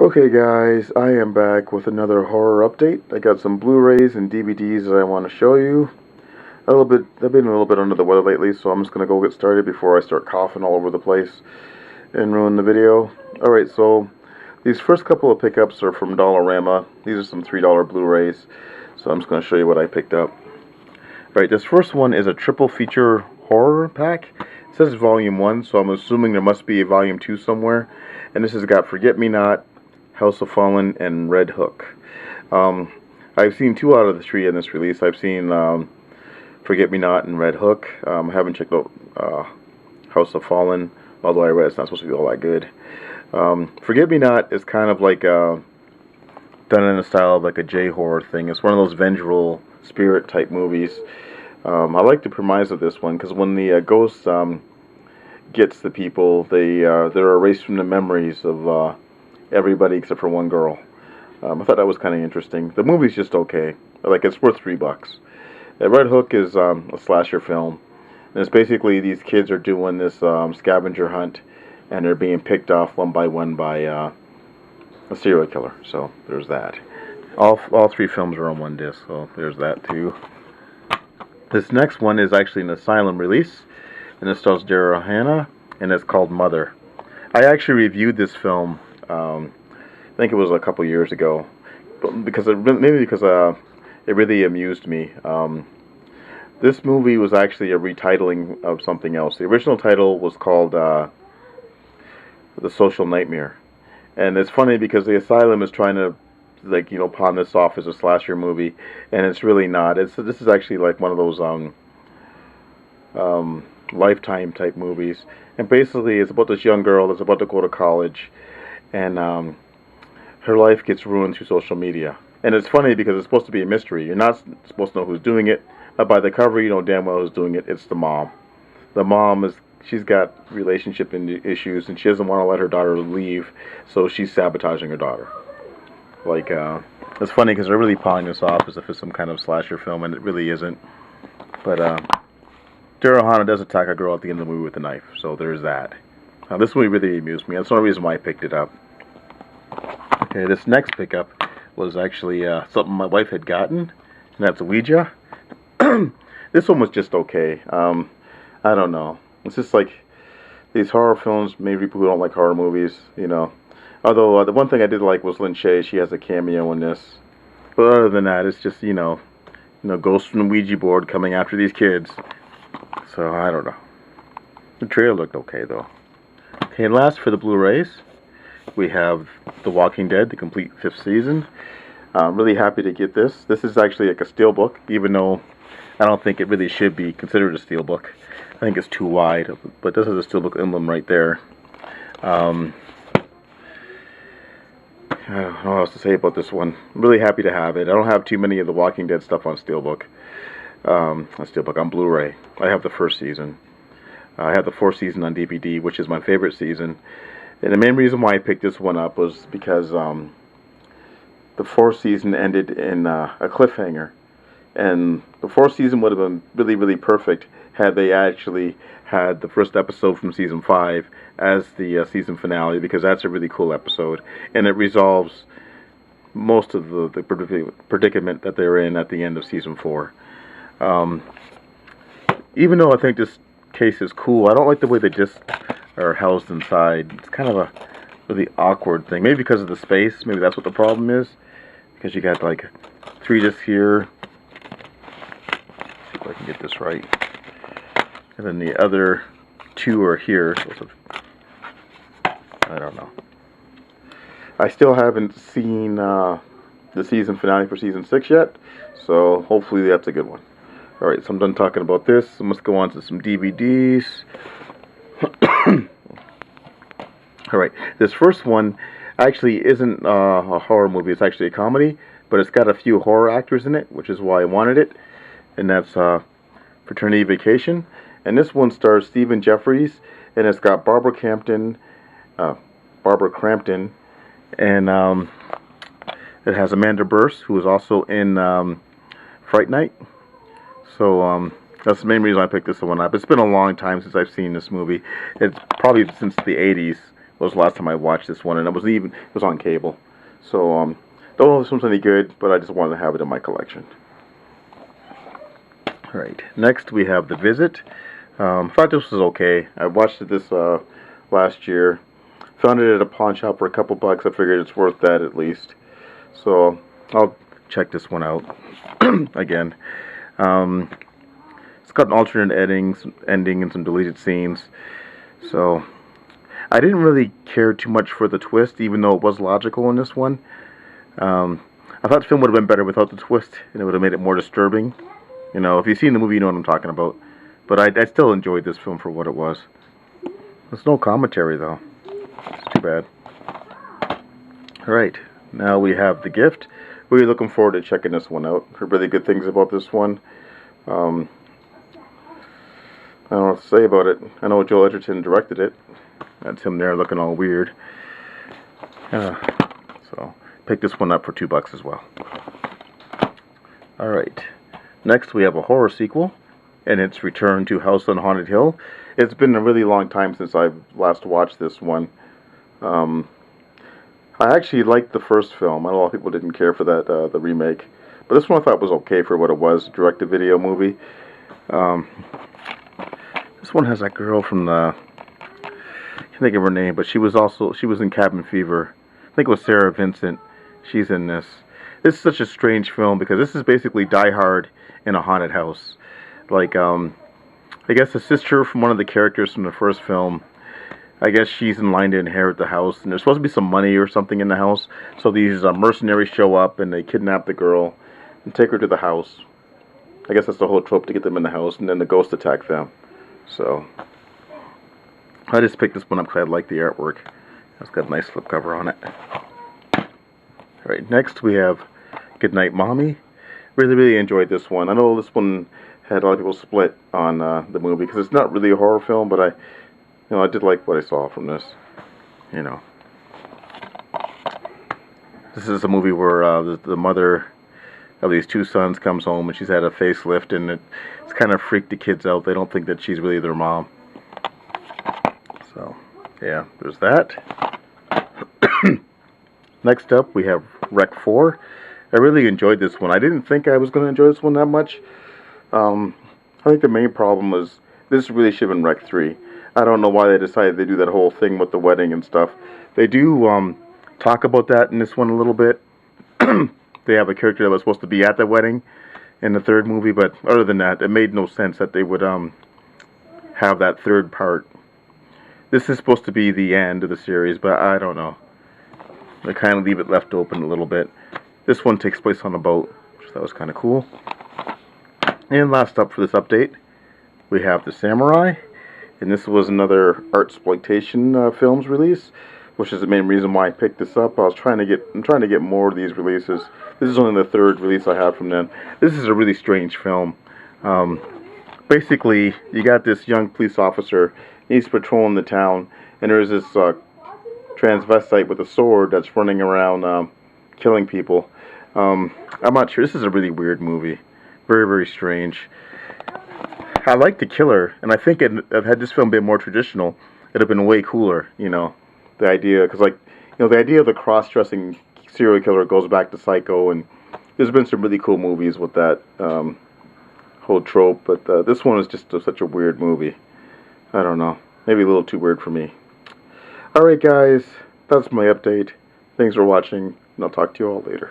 Okay guys, I am back with another horror update. I got some Blu-rays and DVDs that I want to show you. I've been a little bit under the weather lately, so I'm just going to go get started before I start coughing all over the place and ruin the video. Alright, so these first couple of pickups are from Dollarama. These are some $3 Blu-rays, so I'm just going to show you what I picked up. Alright, this first one is a triple feature horror pack. It says Volume 1, so I'm assuming there must be a Volume 2 somewhere. And this has got Forget Me Not, House of Fallen, and Red Hook. I've seen 2 out of the 3 in this release. I've seen Forget Me Not and Red Hook. I haven't checked out House of Fallen, although I read it's not supposed to be all that good. Forget Me Not is kind of like done in the style of like a J-horror thing. It's one of those vengeful spirit type movies. I like the premise of this one because when the ghost gets the people, they're erased from the memories of everybody except for one girl. I thought that was kind of interesting. The movie's just okay. Like, it's worth $3. Red Hook is a slasher film. And it's basically these kids are doing this scavenger hunt, and they're being picked off one by one by a serial killer. So there's that. All 3 films are on one disc, so there's that too. This next one is actually an Asylum release, and it stars Daryl Hannah, and it's called Mother. I actually reviewed this film. I think it was a couple years ago, but because it really amused me. This movie was actually a retitling of something else. The original title was called The Social Nightmare, and it's funny because the Asylum is trying to pawn this off as a slasher movie, and it's really not. This is actually like one of those Lifetime type movies, and basically it's about this young girl that's about to go to college, and her life gets ruined through social media. And it's funny because it's supposed to be a mystery. You're not supposed to know who's doing it, but by the cover you know damn well who's doing it. It's the mom. The mom she's got relationship issues, and she doesn't want to let her daughter leave, so she's sabotaging her daughter. It's funny because they're really pawing this off as if it's some kind of slasher film, and it really isn't. But Daryl Hannah does attack a girl at the end of the movie with a knife, so there's that. This movie really amused me. That's the only reason why I picked it up. Okay, this next pickup was actually something my wife had gotten, and that's Ouija. This one was just okay. I don't know. It's just like these horror films, maybe people who don't like horror movies, you know. Although the one thing I did like was Lynn Shay. She has a cameo in this. But other than that, it's just, ghosts from the Ouija board coming after these kids. So, I don't know. The trailer looked okay, though. Okay, and last for the Blu-rays, we have The Walking Dead, the complete 5th season. I'm really happy to get this. This is actually like a steelbook, even though I don't think it really should be considered a steelbook. I think it's too wide, but this is a steelbook emblem right there. I don't know what else to say about this one. I'm really happy to have it. I don't have too many of the Walking Dead stuff on steelbook. On Blu-ray. I have the 1st season. I have the 4th season on DVD, which is my favorite season. And the main reason why I picked this one up was because the 4th season ended in a cliffhanger. And the 4th season would have been really, really perfect had they actually had the first episode from season 5 as the season finale, because that's a really cool episode, and it resolves most of the predicament that they're in at the end of season 4. Even though I think this case is cool, I don't like the way the discs are housed inside. It's kind of a really awkward thing. Maybe because of the space. Maybe that's what the problem is. Because you got like 3 discs here. Let's see if I can get this right. And then the other 2 are here. I don't know. I still haven't seen the season finale for season 6 yet, so hopefully that's a good one. Alright, so I'm done talking about this. So let's go on to some DVDs. Alright, this first one actually isn't a horror movie. It's actually a comedy, but it's got a few horror actors in it, which is why I wanted it. And that's Fraternity Vacation. And this one stars Stephen Jeffries, and it's got Barbara Crampton, and it has Amanda Burse, who is also in Fright Night. So that's the main reason I picked this one up. It's been a long time since I've seen this movie. It's probably since the 80s was the last time I watched this one, and it was on cable. So don't know if this one's any good, but I just wanted to have it in my collection. Alright, next we have The Visit. Thought this was okay. I watched this last year. Found it at a pawn shop for a couple bucks. I figured it's worth that at least. So I'll check this one out again. It's got an alternate ending and some deleted scenes. So I didn't really care too much for the twist, even though it was logical in this one. I thought the film would have been better without the twist, and it would have made it more disturbing. You know, if you've seen the movie, you know what I'm talking about. But I still enjoyed this film for what it was. There's no commentary, though. It's too bad. Alright, now we have The Gift. Really looking forward to checking this one out. Heard really good things about this one. I don't know what to say about it. I know Joel Edgerton directed it. That's him there looking all weird. So, pick this one up for $2 as well. Alright, next we have a horror sequel, and it's Return to House on Haunted Hill. It's been a really long time since I've last watched this one. I actually liked the first film. I know a lot of people didn't care for that, the remake. But this one I thought was okay for what it was, direct-to-video movie. This one has that girl from the... I can't think of her name, but she was in Cabin Fever. I think it was Sarah Vincent. She's in this. This is such a strange film because this is basically Die Hard in a haunted house. Like, I guess the sister from one of the characters from the first film, I guess she's in line to inherit the house, and there's supposed to be some money or something in the house. So these mercenaries show up and they kidnap the girl and take her to the house. I guess that's the whole trope, to get them in the house, and then the ghosts attack them. So I just picked this one up because I like the artwork. It's got a nice slipcover on it. Alright, next we have Goodnight Mommy. Really enjoyed this one. I know this one had a lot of people split on the movie because it's not really a horror film, but I did like what I saw from this. You know, this is a movie where the mother of these two sons comes home and she's had a facelift, and it's kind of freaked the kids out. They don't think that she's really their mom. So, yeah, there's that. Next up, we have Rec 4. I really enjoyed this one. I didn't think I was going to enjoy this one that much. I think the main problem was this really should have been Rec 3. I don't know why they decided to do that whole thing with the wedding and stuff. They do talk about that in this one a little bit. They have a character that was supposed to be at the wedding in the third movie, but other than that, it made no sense that they would have that third part. This is supposed to be the end of the series, but I don't know. They kind of leave it left open a little bit. This one takes place on a boat, which that was kind of cool. And last up for this update, we have The Samurai. And this was another Artsploitation Films release, which is the main reason why I picked this up. I'm trying to get more of these releases. This is only the third release I have from them. This is a really strange film. Basically, you got this young police officer. He's patrolling the town, and there's this transvestite with a sword that's running around killing people. I'm not sure. This is a really weird movie. Very strange. I like the killer, and I think had this film been more traditional, it'd have been way cooler. You know, the idea, because the idea of the cross-dressing serial killer goes back to Psycho, and there's been some really cool movies with that whole trope. But this one is just such a weird movie. I don't know, maybe a little too weird for me. All right, guys, that's my update. Thanks for watching, and I'll talk to you all later.